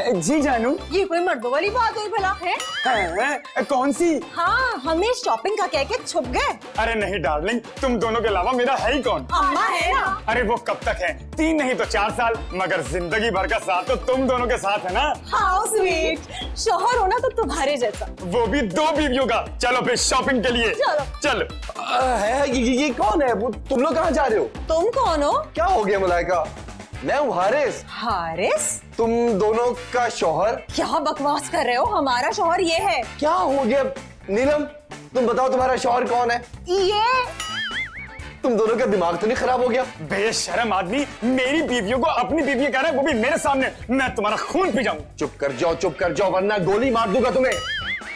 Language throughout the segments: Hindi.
जी जानू। ये कोई मर्दों वाली बात हुई भला है? कौन सी? हाँ, हमें शॉपिंग का कह के छुप गए। अरे नहीं डार्लिंग, तुम दोनों के अलावा मेरा है ही कौन? अम्मा है ना। अरे वो कब तक है? 3 नहीं तो 4 साल, मगर जिंदगी भर का साथ तो तुम दोनों के साथ है ना। How sweet. शौहर होना तो तुम्हारे जैसा, वो भी 2 बीवियों का। चलो फिर शॉपिंग के लिए चलो। चल। ये कौन है? वो तुम लोग कहाँ जा रहे हो? तुम कौन हो? क्या हो गया मलाइका? मैं हूँ हारिस। हारिस? तुम दोनों का शौहर। क्या बकवास कर रहे हो? हमारा शौहर ये है। क्या हो गया नीलम? तुम बताओ तुम्हारा शौहर कौन है? ये। तुम दोनों का दिमाग तो नहीं खराब हो गया? बेशरम आदमी मेरी बीवियों को अपनी बीवी कह रहा है, वो भी मेरे सामने। मैं तुम्हारा खून पी जाऊं। चुप कर जाओ वरना गोली मार दूंगा तुम्हें।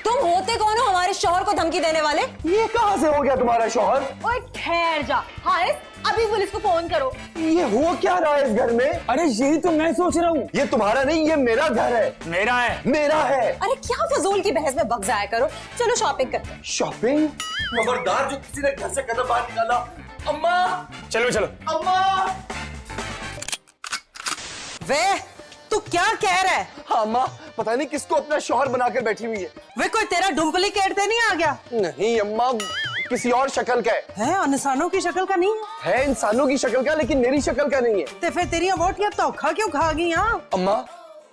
तुम होते कौन हो हमारे शौहर को धमकी देने वाले? ये कहाँ से हो गया तुम्हारा शौहर? ओए ठहर जा हारिस, अभी पुलिस को फोन करो। ये हो क्या रहा है इस घर में? अरे यही तो मैं सोच रहा हूँ। ये तुम्हारा नहीं, ये मेरा घर है। मेरा है। मेरा है। अरे क्या फजूल की बहस में बक जाया करो। चलो शॉपिंग करते हैं। शॉपिंग? खबरदार जो किसी ने घर से कदम बाहर निकाला। अम्मा, चलो चलो। अम्मा। वे तू क्या कह रहा है? हाँ अम्मा, पता नहीं किसको अपना शौहर बनाकर बैठी हुई है। वे कोई तेरा डुप्लीकेट तो नहीं आ गया? नहीं अम्मा, किसी और शक्ल का है, इंसानों की शक्ल का नहीं है। इंसानों की शक्ल का, लेकिन मेरी शक्ल का नहीं है। तो फिर तेरी वोटियां धोखा क्यों खा गई? यहाँ अम्मा,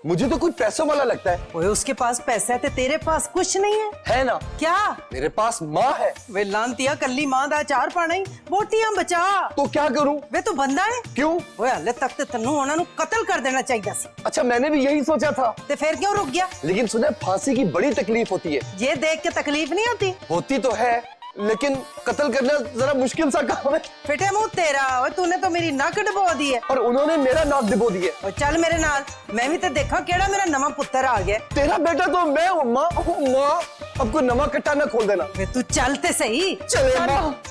मुझे तो कुछ पैसों वाला लगता है। ओए उसके पास पैसा है तो तेरे पास कुछ नहीं है ना? क्या? मेरे पास माँ है। वे लांतिया कल्ली मां दा अचार पाना ही, वोटियां बचा। तो क्या करूं? वे तू बंदा है? क्यों? ओए हले तक ते तन्नू उन्हां नु कत्ल कर देना चाहिए सी। अच्छा, मैंने भी यही सोचा था। ते फिर क्यों रुक गया? लेकिन सुना फांसी की बड़ी तकलीफ होती है। ये देख के तकलीफ नहीं होती? होती तो है, लेकिन कत्ल करना जरा मुश्किल सा काम है। फिटे मुंह तेरा। ओए तूने तो मेरी नाक डबो दी है। और उन्होंने मेरा नाक डिबो दिया। और चल मेरे नाल, मैं भी तो देखा केड़ा मेरा नवा पुत्र आ गया। तेरा बेटा तो मैं हूँ माँ। माँ, अब कोई नवा कट्टा ना खोल देना। वे तू चलते सही। चले माँ।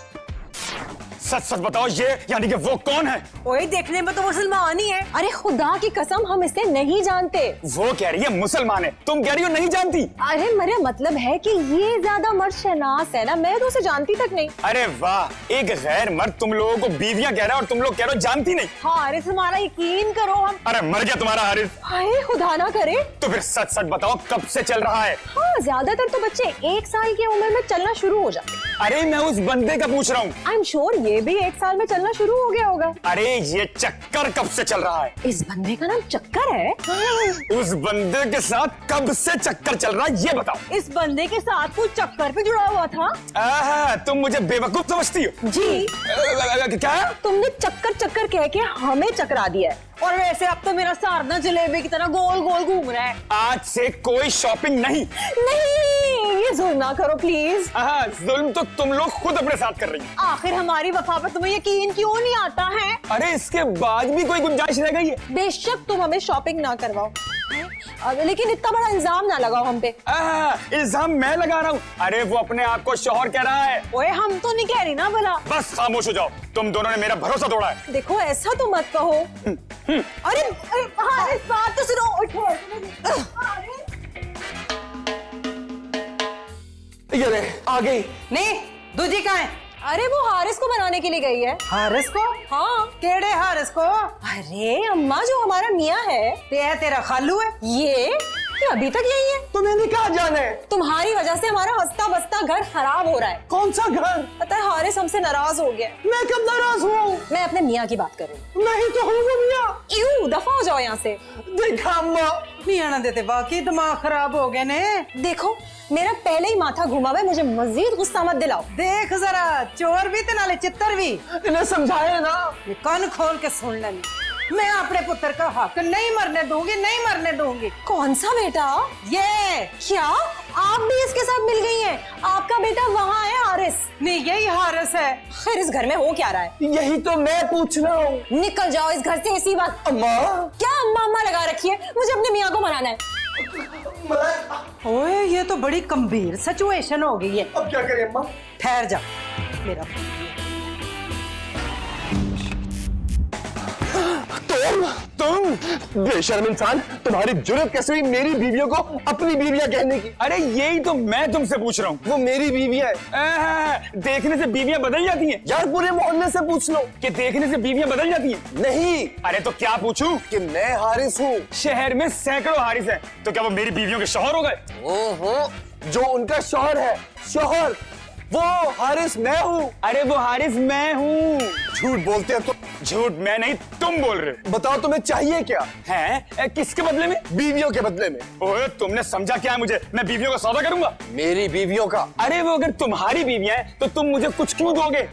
सच सच बताओ, ये यानी कि वो कौन है? ओए देखने में तो मुसलमान ही है। अरे खुदा की कसम हम इसे नहीं जानते। वो कह रही है मुसलमान है, तुम कह रही हो नहीं जानती। अरे मेरा मतलब है कि ये ज्यादा मर्द शनास है ना, मैं तो उसे जानती तक नहीं। अरे वाह, एक गैर मर्द तुम लोगों को बीवियां कह रहा है और तुम लोग कह रहे हो जानती नहीं। हारिस हमारा यकीन करो। हम अरे मर गया तुम्हारा हारिस। हाय खुदा ना करे। तो फिर सच सच बताओ, कब से चल रहा है? हाँ, ज्यादातर तो बच्चे 1 साल की उम्र में चलना शुरू हो जाते। अरे मैं उस बंदे का पूछ रहा हूँ। आई एम श्योर ये भी 1 साल में चलना शुरू हो गया होगा। अरे ये चक्कर कब से चल रहा है? इस बंदे का नाम चक्कर है? उस बंदे के साथ कब से चक्कर चल रहा है ये बताओ। इस बंदे के साथ कुछ चक्कर पे जुड़ा हुआ था। तुम मुझे बेवकूफ समझती हो? जी। क्या? तुमने चक्कर चक्कर कह के हमें चकरा दिया है। और वैसे अब तो मेरा सारना जलेबी की तरह गोल गोल घूम रहा है। आज से कोई शॉपिंग नहीं। नहीं, ये जुल्म ना करो प्लीज। जुल्म तो तुम लोग खुद अपने साथ कर रही हो। आखिर हमारी वफा पर तुम्हें यकीन क्यों नहीं आता है? अरे इसके बाद भी कोई गुंजाइश रह गई है? बेशक तुम हमें शॉपिंग ना करवाओ, लेकिन इतना बड़ा इल्जाम ना लगाओ हम पे। इल्जाम मैं लगा रहा हूँ? अरे वो अपने आप को शौहर कह रहा है। ओए हम तो नहीं कह रही ना भला। बस खामोश हो जाओ, तुम दोनों ने मेरा भरोसा तोड़ा है। देखो ऐसा तो मत कहो। अरे अरे बात तो सुनो। उठो। ये रे, आ गई। नहीं, दूजी कहाँ है? अरे वो हारिस को बनाने के लिए गई है। हारिस को? हाँ। केड़े हारिस को? अरे अम्मा, जो हमारा मियाँ है। तेरा खालू है ये अभी तक यही है। तुम्हें नहीं कहा जाने। तुम्हारी वजह से हमारा हंसता बसता घर खराब हो रहा है। कौन सा घर? पता है हारिस हमसे नाराज हो गया। मैं कब नाराज हूँ? मैं अपने मियाँ की बात कर रही हूँ। नहीं तो हूँ मियाँ। यूं दफा हो जाओ यहाँ से। देखा अम्मा, नहीं आना देते, वाकई दिमाग खराब हो गए ने। देखो मेरा पहले ही माथा घुमा हुआ है, मुझे मजीद गुस्सा मत दिलाओ। देख जरा, चोर भी ते नाले चित्तर भी। इन्हें समझाए ना। ये कान खोल के सुन लेनी, मैं अपने पुत्र का हक नहीं मरने दूंगी, नहीं मरने दूंगी। कौन सा बेटा? ये क्या आप भी इसके साथ मिल गई हैं? आपका बेटा वहाँ है हारिस। नहीं, यही हारिस है। खैर इस घर में हो क्या रहा है? यही तो मैं पूछ रहा हूँ। निकल जाओ इस घर से इसी वक्त। अम्मा, क्या अम्मा अम्मा लगा रखी है? मुझे अपने मियाँ को मनाना है। ओए ये तो बड़ी गंभीर सिचुएशन हो गई है। अब क्या करें अम्मा? ठहर जा मेरा। तोड़ तुम बेशर्म इंसान, तुम्हारी जुर्रत कैसे हुई मेरी बीवियों को अपनी बीवियां कहने की? अरे यही तो मैं तुमसे पूछ रहा हूँ। वो मेरी बीवियां है। देखने से बीवियां बदल जाती हैं यार पूरे मोहल्ले से पूछ लो। कि देखने से बीवियां बदल जाती हैं? नहीं, अरे तो क्या पूछूं? कि मैं हारिस हूँ। शहर में सैकड़ों हारिस हैं, तो क्या वो मेरी बीवियों के शौहर हो गए? ओहो, जो उनका शौहर है, शौहर वो हारिस मैं हूँ। अरे वो हारिस मैं हूँ। झूठ बोलते हैं तो। झूठ मैं नहीं, तुम बोल रहे हो। बताओ तुम्हें चाहिए क्या? हैं? किसके बदले में? बीवियों के बदले में। ओए तुमने समझा क्या है मुझे? मैं बीवियों का सौदा करूंगा? मेरी बीवियों का। अरे वो अगर तुम्हारी बीवियां हैं तो तुम मुझे कुछ क्यों दोगे?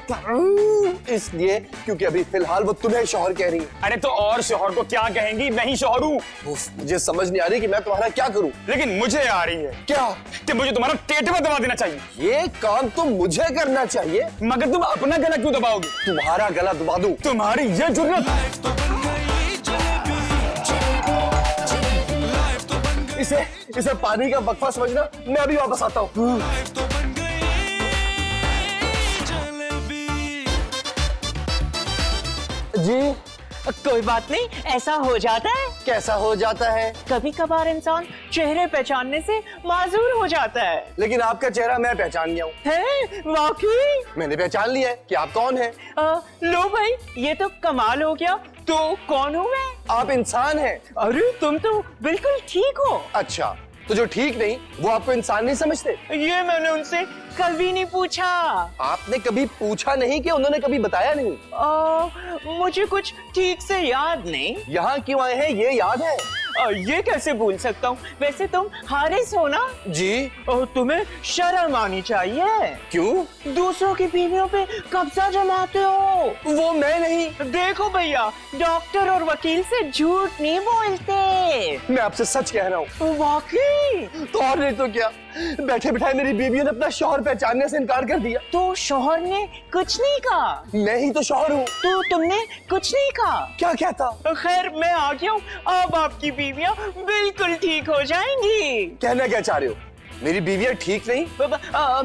इसलिए क्योंकि अभी फिलहाल वो तुम्हें शौहर कह रही है। अरे तो और शौहर को क्या कहेंगी? मैं ही शौहर हूँ। मुझे समझ नहीं आ रही कि मैं तुम्हारा क्या करूं। लेकिन मुझे आ रही है क्या? कि मुझे तुम्हारा टेटवा दबा देना चाहिए। ये काम तो मुझे करना चाहिए। मगर तुम अपना गला क्यों दबाओगे? तुम्हारा गला दबा दूं? तुम्हारी ये जुर्रत। इसे पानी का वक्फा समझना। मैं अभी वापस आता हूँ। जी कोई बात नहीं, ऐसा हो जाता है। कैसा हो जाता है? कभी कभार इंसान चेहरे पहचानने से माजूर हो जाता है। लेकिन आपका चेहरा मैं पहचान गया हूँ। है वाकई? मैंने पहचान लिया है कि आप कौन हैं। लो भाई, ये तो कमाल हो गया। तो कौन हूँ मैं? आप इंसान हैं। अरे तुम तो बिल्कुल ठीक हो। अच्छा, तो जो ठीक नहीं वो आपको इंसान नहीं समझते? ये मैंने उनसे कभी नहीं पूछा। आपने कभी पूछा नहीं कि उन्होंने कभी बताया नहीं? मुझे कुछ ठीक से याद नहीं। यहाँ क्यों आए हैं ये याद है? ये कैसे भूल सकता हूँ? वैसे तुम हारिस हो ना? जी। तुम्हें शर्म आनी चाहिए। क्यों? दूसरों की बीवियों पे कब्जा जमाते हो। वो मैं नहीं। देखो भैया, डॉक्टर और वकील से झूठ नहीं बोलते। मैं आपसे सच कह रहा हूँ। वाकई? तो और नहीं तो क्या, बैठे बिठाए मेरी बीवियों ने अपना शौहर पहचानने से इनकार कर दिया। तो शौहर ने कुछ नहीं कहा? मैं ही तो शौहर हूँ। तो तुमने कुछ नहीं कहा? क्या कहता? खैर मैं आ गया हूँ। अब आपकी बीवियाँ बिल्कुल ठीक हो जाएंगी। कहना क्या चाह रहे हो? मेरी बीवियाँ ठीक नहीं?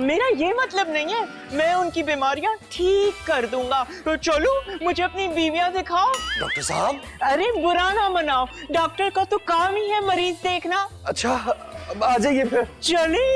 मेरा ये मतलब नहीं है, मैं उनकी बीमारियां ठीक कर दूंगा। तो चलो मुझे अपनी बीवियां दिखाओ। डॉक्टर साहब। अरे बुरा ना मनाओ, डॉक्टर का तो काम ही है मरीज देखना। अच्छा, अब आ जाइए फिर। चले।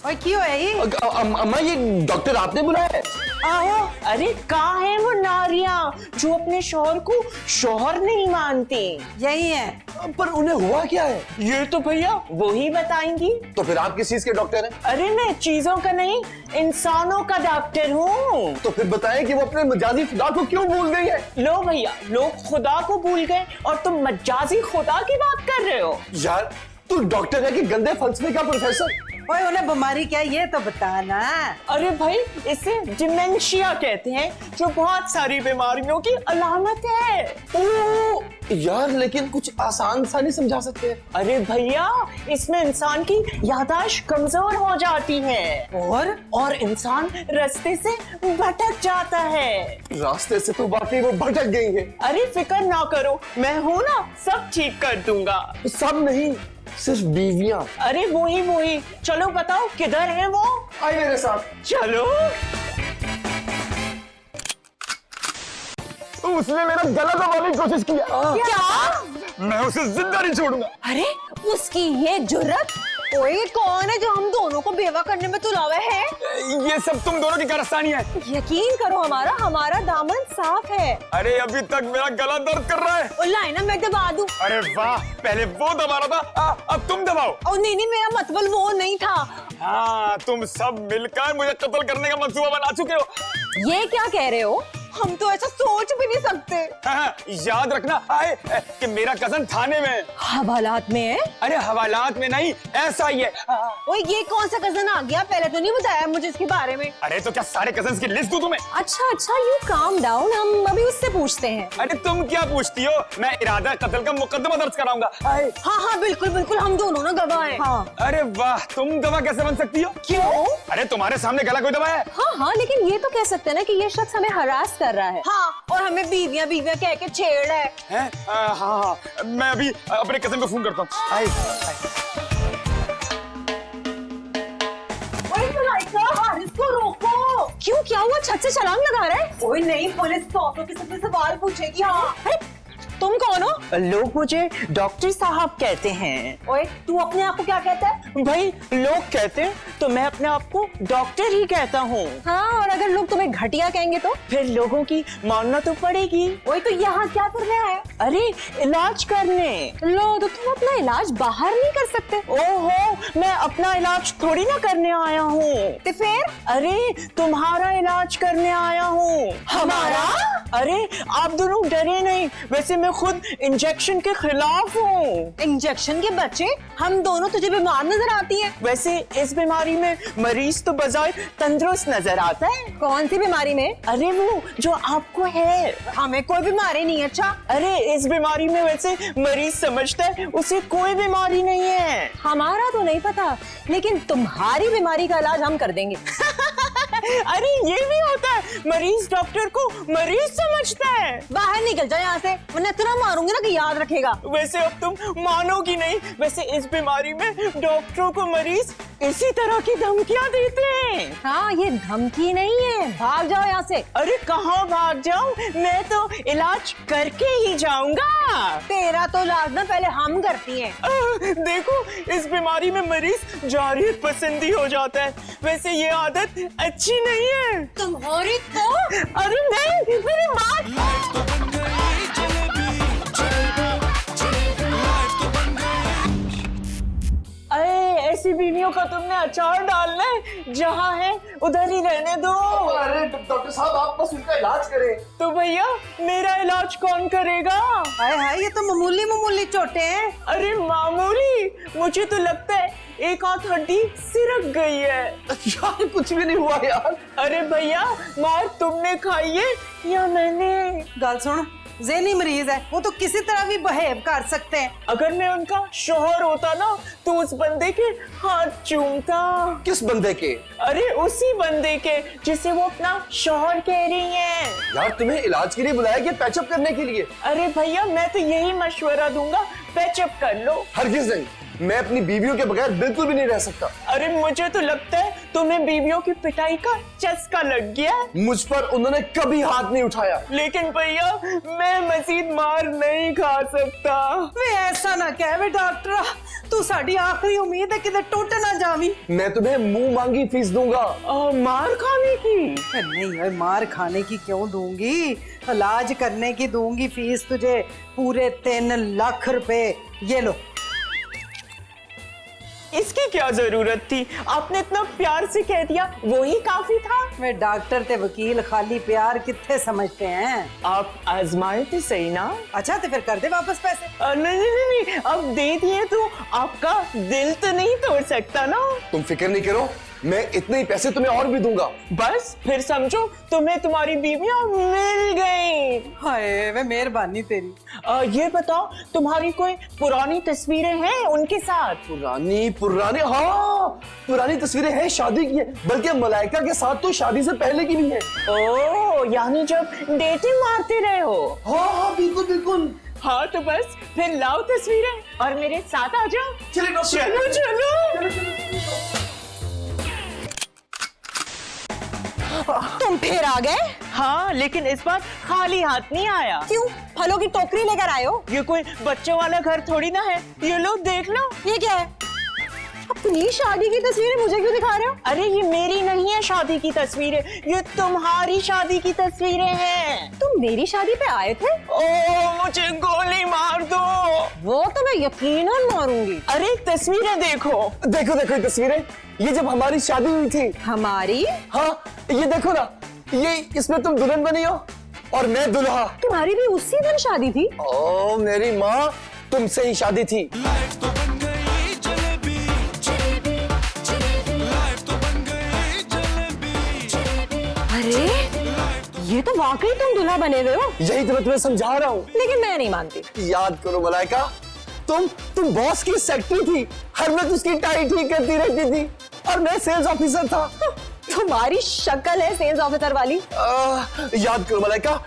ओए क्यों है ये? अम्मा ये डॉक्टर आपने बुलाया है? आओ। अरे कहाँ है वो नारियां जो अपने शौहर को शौहर नहीं मानती? यही है। पर उन्हें हुआ क्या है? ये तो भैया वो ही बताएंगी। तो फिर आप किस चीज के डॉक्टर हैं? अरे मैं चीजों का नहीं, इंसानों का डॉक्टर हूँ। तो फिर बताएं कि वो अपने मजाजी खुदा को क्यों भूल गई है? लो भैया, लोग खुदा को भूल गए और तुम मजाजी खुदा की बात कर रहे हो। यार तू डॉक्टर है कि गंदे फलसफे का प्रोफेसर? ओए उन्हें बीमारी क्या है ये तो बताना। अरे भाई, इसे डिमेंशिया कहते हैं, जो बहुत सारी बीमारियों की अलामत है। ओ, यार लेकिन कुछ आसान सा नहीं समझा सकते? अरे भैया, इसमें इंसान की याददाश्त कमजोर हो जाती है और इंसान रास्ते से भटक जाता है। रास्ते से तो वाकई वो भटक गई है। अरे फिक्र ना करो, मैं हूँ ना, सब ठीक कर दूंगा। सब नहीं, सिर्फ बीवियां। अरे वही, चलो बताओ किधर है वो? आइए मेरे साथ। चलो। उसने मेरा गला दबाने की कोशिश की। क्या? मैं उसे जिंदा नहीं छोड़ूंगा। अरे उसकी ये जुर्रत! ओए कौन है जो हम दोनों को बेवा करने में तुला हुआ है? ये सब तुम दोनों की कारस्तानी है। यकीन करो, हमारा दामन साफ है। अरे अभी तक मेरा गला दर्द कर रहा है। और लाइना मैं दबा दूं। अरे वाह, पहले वो दबा रहा था, अब तुम दबाओ। और नहीं, मेरा मतलब वो नहीं था। हाँ, तुम सब मिलकर मुझे कत्ल करने का मंसूबा बना चुके हो। ये क्या कह रहे हो? हम तो ऐसा सोच भी नहीं सकते। हाँ, याद रखना कि मेरा कजन थाने में है। हवालात में है? अरे हवालात में नहीं, ऐसा ही है। ओए ये कौन सा कजन आ गया? पहले तो नहीं बताया मुझे इसके बारे में। अरे तो क्या सारे कजन्स की लिस्ट दूं तुम्हें? अच्छा, यू काम डाउन, हम अभी उससे पूछते हैं। अरे तुम क्या पूछती हो? मैं इरादा कत्ल का मुकदमा दर्ज कराऊंगा। हाँ बिल्कुल, हम दोनों ना गवाह हैं। हाँ। अरे वाह, तुम गवाह कैसे बन सकती हो? क्यों? अरे तुम्हारे सामने गला कोई दबाया है? हाँ, लेकिन ये तो कह सकते हैं ना कि ये शख्स हमें हरास कर रहा है। हाँ, और हमें बीवियां कह के छेड़ है। हाँ, मैं अभी अपने कजन को फोन करता हूँ। हारिस को रोको। क्यों क्या हुआ? छत से छलांग लगा रहा है? कोई नहीं, पुलिस तो ऑटो के सबसे सवाल पूछेगी। हाँ अरे तुम कौन हो? लोग मुझे डॉक्टर साहब कहते हैं। ओए, तू अपने आप को क्या कहता है? भाई लोग कहते हैं तो मैं अपने आप को डॉक्टर ही कहता हूँ। हाँ, और अगर लोग तुम्हें घटिया कहेंगे तो? फिर लोगों की मानना तो पड़ेगी। ओए, तो यहाँ क्या करने आया? अरे इलाज करने। लो, तो तुम अपना इलाज बाहर नहीं कर सकते? ओहो, मैं अपना इलाज थोड़ी ना करने आया हूँ। तो फिर? अरे तुम्हारा इलाज करने आया हूँ। हमारा? अरे आप दोनों डरे नहीं, वैसे मैं खुद इंजेक्शन के खिलाफ हूँ। इंजेक्शन के बच्चे, हम दोनों तुझे बीमार नजर आती हैं। वैसे इस बीमारी में मरीज तो बजाय तंदुरुस्त नजर आता है। कौन सी बीमारी में? अरे वो जो आपको है। हमें कोई बीमारी नहीं है। अच्छा, अरे इस बीमारी में वैसे मरीज समझता है उसे कोई बीमारी नहीं है। हमारा तो नहीं पता, लेकिन तुम्हारी बीमारी का इलाज हम कर देंगे। अरे ये भी होता है, मरीज डॉक्टर को मरीज समझता है। बाहर निकल जाए यहाँ से, वरना इतना मारूंगी ना कि याद रखेगा। वैसे अब तुम मानोगी नहीं, वैसे इस बीमारी में डॉक्टरों को मरीज इसी तरह की धमकियां देते हैं। हाँ, ये धमकी नहीं है, भाग जाओ यहाँ से। अरे कहाँ भाग जाऊं, मैं तो इलाज करके ही जाऊंगा। तेरा तो इलाज ना पहले हम करती हैं। देखो इस बीमारी में मरीज जारियत पसंदी हो जाता है, वैसे ये आदत अच्छी नहीं है। तुम्हारी तो अरे नहीं, मेरी बात। अरे ऐसी बीवियों का तुमने अचार डालना है, जहाँ है उधर ही रहने दो। अरे डॉक्टर साहब, आप बस उनका इलाज करें। तो भैया मेरा इलाज कौन करेगा? हाय हाय, ये तो मामूली मामूली चोटें हैं। अरे मामूली? मुझे तो लगता है एक आध हड्डी सिरक गई है। यार कुछ भी नहीं हुआ यार। अरे भैया मार तुमने खाई है या मैंने? गल सुन, ज़हनी मरीज है, वो तो किसी तरह भी बिहेव कर सकते हैं। अगर मैं उनका शोहर होता ना तो उस बंदे के हाथ चूमता। किस बंदे के? अरे उसी बंदे के जिसे वो अपना शोहर कह रही है। यार तुम्हें इलाज के लिए बुलाया गया, पैचअप करने के लिए? अरे भैया मैं तो यही मशवरा दूंगा, पैचअप कर लो। हरगिज़ नहीं, मैं अपनी बीवियों के बगैर बिल्कुल भी नहीं रह सकता। अरे मुझे तो लगता है तुम्हें बीवियों की पिटाई का चस्का लग गया। मुझ पर उन्होंने कभी हाथ नहीं उठाया। लेकिन भैया मैं मजीद मार नहीं खा सकता। वे ऐसा ना कह वे डॉक्टर, तू साडी आखिरी उम्मीद है, किधर टूट ना जावी। मैं तुम्हें मुंह मांगी फीस दूंगा। मार खाने की? नहीं भाई, मार खाने की क्यों दूंगी, इलाज करने की दूंगी फीस तुझे, पूरे 3 लाख रुपए। ये लो। इसकी क्या जरूरत थी, आपने इतना प्यार से कह दिया, वो ही काफी था। वे डॉक्टर ते वकील खाली प्यार कितने समझते हैं। आप आजमाए थे सही ना? अच्छा तो फिर कर दे वापस पैसे। नहीं, अब दे दिए तो आपका दिल तो नहीं तोड़ सकता ना। तुम फिक्र नहीं करो, मैं इतने ही पैसे तुम्हें और भी दूंगा। बस फिर समझो तुम्हें तुम्हारी बीवियां मिल गई। हाय वे मेहरबानी तेरी। ये बताओ तुम्हारी कोई पुरानी तस्वीरें हैं उनके साथ? पुरानी हाँ, पुरानी तस्वीरें हैं, शादी की है, बल्कि मलाइका के साथ तो शादी से पहले की भी है। ओह, यानी जब डेटिंग मारते रहे हो? हाँ बिल्कुल बिल्कुल। हाँ तो बस फिर लाओ तस्वीरें और मेरे साथ आ जाओ। चलो चलो। तुम फिर आ गए? हाँ लेकिन इस बार खाली हाथ नहीं आया। क्यों, फलों की टोकरी लेकर आए हो? ये कोई बच्चों वाला घर थोड़ी ना है, ये लो देख लो। ये क्या है? अपनी शादी की तस्वीरें मुझे क्यों दिखा रहे हो? अरे ये मेरी नहीं है शादी की तस्वीरें, ये तुम्हारी शादी की तस्वीरें हैं। तुम मेरी शादी पे आए थे? ओ मुझे गोली मार दो। वो तो मैं यकीनन मारूंगी। अरे तस्वीरें देखो। देखो देखो ये तस्वीरें, ये जब हमारी शादी हुई थी। हमारी? हाँ ये देखो ना, ये इसमें तुम दुल्हन बनी हो और मैं दुल्हा। तुम्हारी भी उसी दिन शादी थी? ओ मेरी माँ, तुमसे ही शादी थी। अरे ये तो वाकई तुम दूल्हा बने हुए हो। यही तो मैं तुम्हें समझा रहा हूँ। लेकिन मैं नहीं मानती। याद करो मलाइका, तुम बॉस की सेक्रेटरी थी, हर वक्त उसकी टाई ठीक करती रहती थी, और मैं सेल्स ऑफिसर था। तुम्हारी शक्ल है सेल्स ऑफिसर वाली। याद करो मलाइका,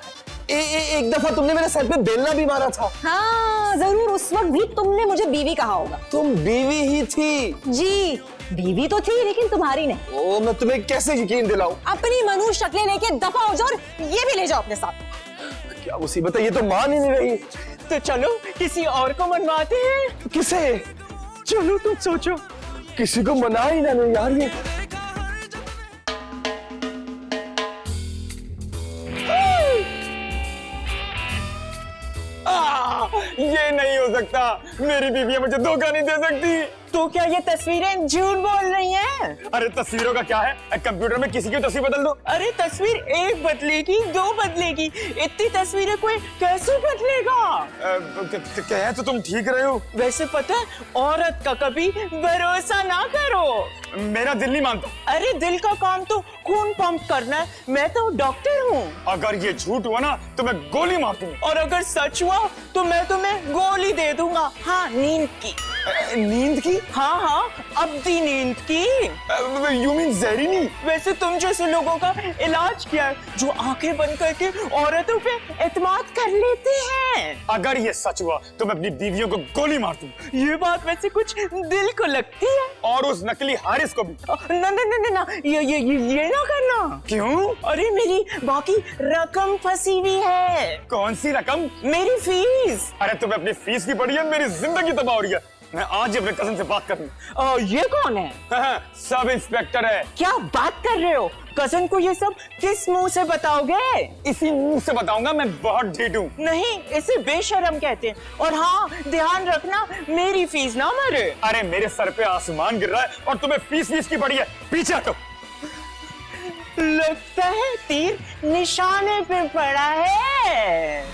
एक दफा तुमने मेरे सर पे बेलना भी मारा था। हाँ जरूर, उस वक्त भी तुमने मुझे बीवी कहा होगा। तुम बीवी ही थी। जी, बीवी तो थी लेकिन तुम्हारी नहीं। ओ मैं तुम्हें कैसे यकीन दिलाऊं? अपनी मनु शक्लें लेके दफा हो जाओ और ये भी ले जाओ अपने साथ। क्या मुसीबत है, ये तो मान ही नहीं रही। तो चलो किसी और को मनवाते हैं। किसे? चलो तुम सोचो। किसी को मना ही ना नहीं यार ये। ये नहीं हो सकता, मेरी बीवी मुझे धोखा नहीं दे सकती। तो क्या ये तस्वीरें झूठ बोल रही हैं? अरे तस्वीरों का क्या है, कंप्यूटर में किसी की तस्वीर बदल दो। अरे तस्वीर एक बदलेगी, दो बदलेगी, इतनी तस्वीरें कोई कैसे बदलेगा? कह तो तुम ठीक रहे हो। वैसे पता है, औरत का कभी भरोसा ना करो। मेरा दिल नहीं मानता। अरे दिल का काम तो खून पंप करना है, मैं तो डॉक्टर हूँ। अगर ये झूठ हुआ ना तो मैं गोली मार दूंगा। और अगर सच हुआ तो मैं तुम्हें गोली दे दूंगा। हाँ, नींद की। नींद की? हाँ हाँ, अब्दी नींद की। यू मीन जहरी नींद? वैसे तुम जैसे लोगों का इलाज किया है, जो आंखें बंद करके औरतों पे एतमाद कर लेते हैं। अगर ये सच हुआ तो मैं अपनी बीवियों को गोली मार दूंगा। ये बात वैसे कुछ दिल को लगती है। और उस नकली हारिस को भी। ना ना ना ना, ये ना करना। क्यों? अरे मेरी बाकी रकम फंसी हुई है। कौन सी रकम? मेरी फीस। अरे तुम्हें अपनी फीस की पड़ी है, मेरी जिंदगी तबाह हो रही है। मैं आज ही अपने कजन से बात करूँ। ये कौन है? सब इंस्पेक्टर है। क्या बात कर रहे हो? कजन को ये सब किस मुंह से बताओगे? इसी मुंह से बताऊंगा, मैं बहुत ढीठ हूँ। नहीं, इसे बेशरम कहते हैं। और हाँ, ध्यान रखना मेरी फीस ना मरे। अरे मेरे सर पे आसमान गिर रहा है और तुम्हें फीस की पड़ी है। पीछे हटो। लगता है तीर निशाने पे पड़ा है।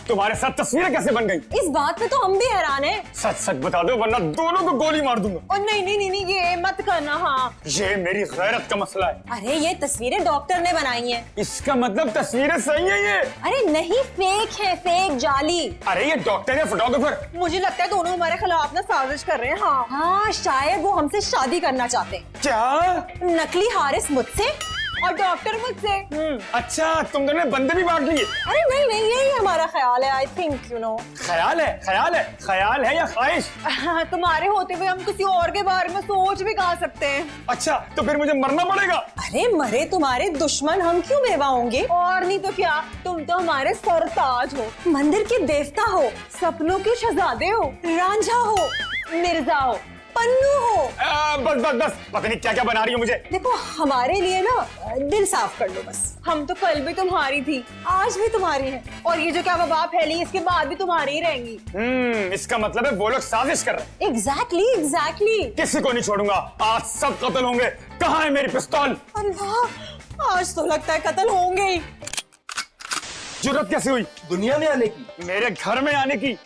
तुम्हारे साथ तस्वीरें कैसे बन गई? इस बात पे तो हम भी हैरान हैं। सच सच बता दो वरना दोनों को गोली मार दूंगा। और नहीं, ये मत करना। हाँ, ये मेरी गैरत का मसला है। अरे ये तस्वीरें डॉक्टर ने बनाई हैं। इसका मतलब तस्वीरें सही है ये? अरे नहीं, फेक है, फेक, जाली। अरे ये डॉक्टर है फोटोग्राफर? मुझे लगता है दोनों हमारे खिलाफ ना साजिश कर रहे हैं। हाँ, शायद वो हमसे शादी करना चाहते हैं। क्या? नकली हारिस मुझसे और डॉक्टर मुझसे। अच्छा, तुम दोनों ने बंदे भी बांट लिए? अरे नहीं, यही हमारा ख्याल है। I think you know. ख्याल है या ख्वाहिश? तुम्हारे होते हुए हम किसी और के बारे में सोच भी कहा सकते हैं। अच्छा, तो फिर मुझे मरना पड़ेगा? अरे मरे तुम्हारे दुश्मन, हम क्यों बेवा होंगे? और नहीं तो क्या, तुम तो हमारे सरताज हो, मंदिर के देवता हो, सपनों के शहजादे हो, रांझा हो, मिर्जा हो, पन्नू हो। बस पता नहीं क्या क्या बना रही हो मुझे। देखो, हमारे लिए ना दिल साफ कर लो बस। हम तो कल भी तुम्हारी थी, आज भी तुम्हारी है, और ये जो क्या वबा फैली इसके बाद भी तुम्हारी ही रहेंगी। इसका मतलब है वो लोग साजिश कर रहे हैं। एग्जैक्टली। किसी को नहीं छोड़ूंगा, आज सब कत्ल होंगे। कहाँ है मेरी पिस्तौल? अल्लाह, आज तो लगता है कत्ल होंगे ही। जरूरत कैसे हुई दुनिया में आने की? मेरे घर में आने की?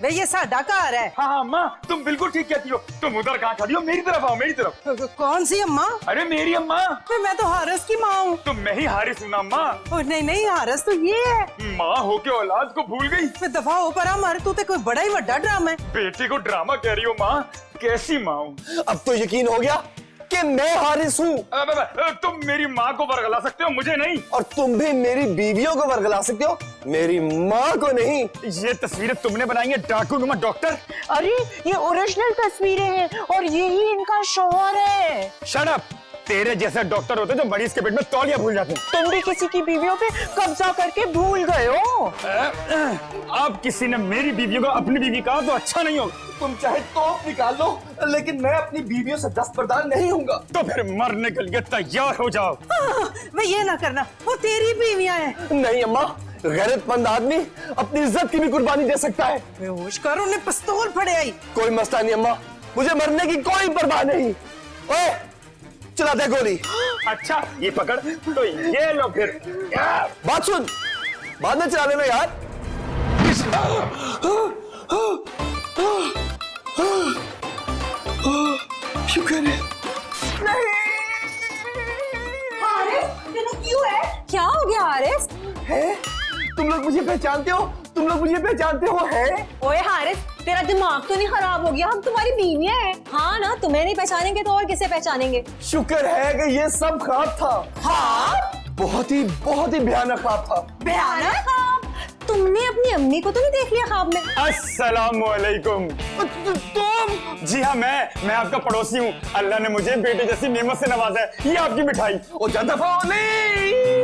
वे ये साडा घर है। हाँ माँ, तुम बिल्कुल ठीक कहती हो। तुम उधर कहाँ खड़ी हो? मेरी तरफ आओ, मेरी तरफ। कौन सी अम्मा? अरे मेरी अम्मा। मैं तो हारिस की माँ हूँ। तुम मैं ही हारिस हूँ ना अम्मा? नहीं, हारिस तो ये है। माँ हो के औलाद को भूल गई। मैं दफा हो पर मर, तू तो कोई बड़ा ही बड़ा ड्रामा है। बेटी को ड्रामा कह रही हो माँ? कैसी माँ हूँ? अब तो यकीन हो गया कि मैं हारिस हूँ। तुम मेरी माँ को वर्गला सकते हो, मुझे नहीं। और तुम भी मेरी बीवियों को वर्गला सकते हो, मेरी माँ को नहीं। ये तस्वीरें तुमने बनाई है डाकू नुमा डॉक्टर? अरे ये ओरिजिनल तस्वीरें हैं और यही इनका शौहर है। Shut up. तेरे जैसे डॉक्टर होते जो मरीज के पेट में तौलिया भूल जाते हैं। तुम भी किसी की बीवियों पे कब्जा करके भूल गए हो। अब किसी ने मेरी बीवियों को अपनी बीवी कहा तो अच्छा नहीं होगा। तुम चाहे तोप निकाल लो, लेकिन मैं अपनी बीवियों से दस्तबरदार नहीं हूँगा। तो फिर मरने के लिए तैयार हो जाओ। वे ये ना करना, वो तेरी बीवियां हैं। नहीं अम्मा, गैरतमंद आदमी अपनी इज्जत की भी कुर्बानी दे सकता है। बेहोश कर, उन्हें पिस्तौल फड़े आई। कोई मसला नहीं अम्मा, मुझे मरने की कोई परवाह नहीं। ओए, चला दे गोली। अच्छा ये पकड़, तो ये लो फिर। बात सुन, बाद में चला लेना यार। शुक्र है। क्यों है? क्या हो गया हारिस? है? तुम लोग मुझे पहचानते हो? तुम लोग मुझे पहचानते हो? है? ओए हारिस, तेरा दिमाग तो नहीं खराब हो गया? हम तुम्हारी बीवियां हैं। हाँ ना, तुम्हें नहीं पहचानेंगे तो और किसे पहचानेंगे? शुक्र है कि ये सब ख्वाब था। हाँ, बहुत ही भयानक ख्वाब था। भयानक? तुमने अपनी अम्मी को तो नहीं देख लिया ख्वाब में? अस्सलामुअलैकुम। तुम जी हाँ, मैं आपका पड़ोसी हूँ। अल्लाह ने मुझे बेटे जैसी नेमत से नवाजा है। ये आपकी मिठाई। ओ जा दफा हो, नहीं